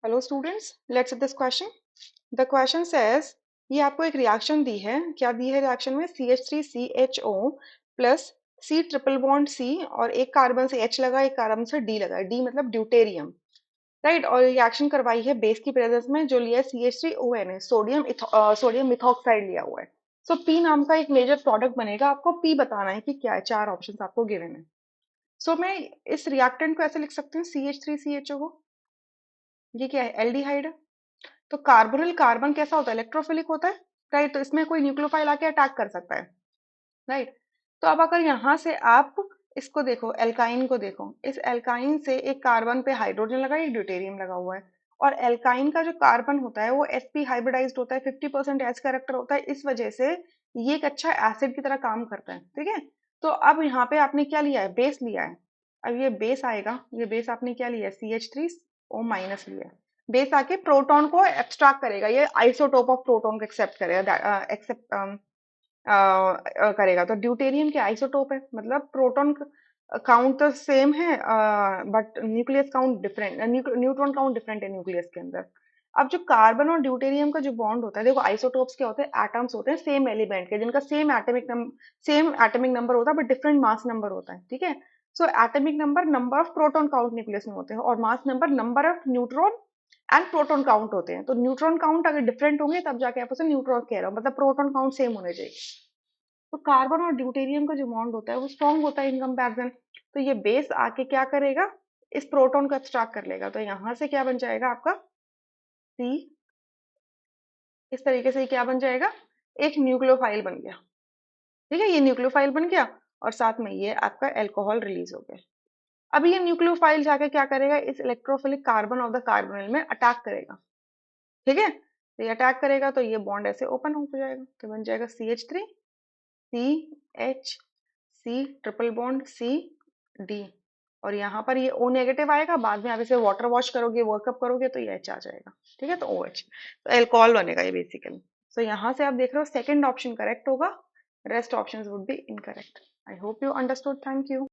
Hello students, let's this question. The question says, ये आपको एक रिएक्शन दी है। क्या दी है रिएक्शन में? CH3CHO plus C triple bond C और एक कार्बन से H लगा, एक कार्बन से D लगा। D मतलब ड्यूटेरियम, राइट। और रिएक्शन करवाई है बेस की प्रेजेंस में, जो लिया है CH3ONA, सोडियम मिथॉक्साइड लिया हुआ है। सो P नाम का एक मेजर प्रोडक्ट बनेगा। आपको P बताना है कि क्या है। चार ऑप्शन आपको गिवन है। सो मैं इस रिएक्टेंट को ऐसे लिख सकती हूँ, CH3CHO को। ये क्या है? एल्डिहाइड है। तो कार्बोनिल कार्बन कैसा होता है? इलेक्ट्रोफिलिक होता है, राइट। तो इसमें कोई न्यूक्लियोफाइल आके अटैक कर सकता है, राइट। तो अब अगर यहाँ से आप इसको देखो, एल्काइन को देखो, इस एल्काइन से एक कार्बन पे हाइड्रोजन लगा, एक ड्यूटेरियम लगा हुआ है। और एल्काइन का जो कार्बन होता है वो sp हाइब्रिडाइज्ड होता है, 50% एच कैरेक्टर होता है। इस वजह से ये एक अच्छा एसिड की तरह काम करता है, ठीक है। तो अब यहाँ पे आपने क्या लिया है? बेस लिया है। अब ये बेस आएगा, ये बेस आपने क्या लिया है? CH3O- लिया है। बेस आके प्रोटॉन को एब्स्ट्रैक्ट करेगा, ये आइसोटोप ऑफ प्रोटॉन को एक्सेप्ट करेगा, एक्सेप्ट करेगा। तो ड्यूटेरियम के आइसोटोप है, मतलब प्रोटॉन काउंट तो सेम है, but nucleus count different, neutron count different है न्यूक्लियस के अंदर। अब जो कार्बन और ड्यूटेरियम का जो बॉन्ड होता है, देखो आइसोटोप्स क्या होते हैं? एटम्स होते हैं सेम एलिमेंट के, जिनका सेम एटॉमिक नंबर होता है, बट डिफरेंट मास नंबर होता है, ठीक है। So atomic number, number of proton count nucleus में होते हैं, और mass number, number of neutron and proton count होते हैं। तो न्यूट्रॉन काउंट अगर डिफरेंट होंगे तब जाके आप उसे न्यूट्रॉन कह रहे हो, मतलब प्रोटॉन काउंट सेम होने चाहिए। तो कार्बन और ड्यूटेरियम का जो बॉन्ड होता है वो स्ट्रॉन्ग होता है इन कंपैरिजन। तो ये बेस आके क्या करेगा? इस प्रोटॉन को एक्सट्रैक्ट कर लेगा। तो यहां से क्या बन जाएगा आपका? सी। इस तरीके से क्या बन जाएगा? एक न्यूक्लियोफाइल बन गया, ठीक है। ये न्यूक्लियोफाइल बन गया और साथ में ये आपका एल्कोहल रिलीज हो गया। अब ये न्यूक्लियोफाइल जाके क्या करेगा? इस electrophilic carbon of the carbonyl में अटैक करेगा, ठीक है। तो ये अटैक करेगा तो ये बॉन्ड ऐसे ओपन हो जाएगा, तो बन जाएगा CH3CH, ट्रिपल बॉन्ड CD। और यहाँ पर ये O नेगेटिव आएगा, बाद में आप इसे वाटर वॉश करोगे, वर्कअप करोगे तो ये H आ जाएगा, ठीक है। तो OH, तो एल्कोहल बनेगा ये बेसिकली। तो यहाँ से आप देख रहे हो सेकंड ऑप्शन करेक्ट होगा, rest options would be incorrect. I hope you understood. Thank you.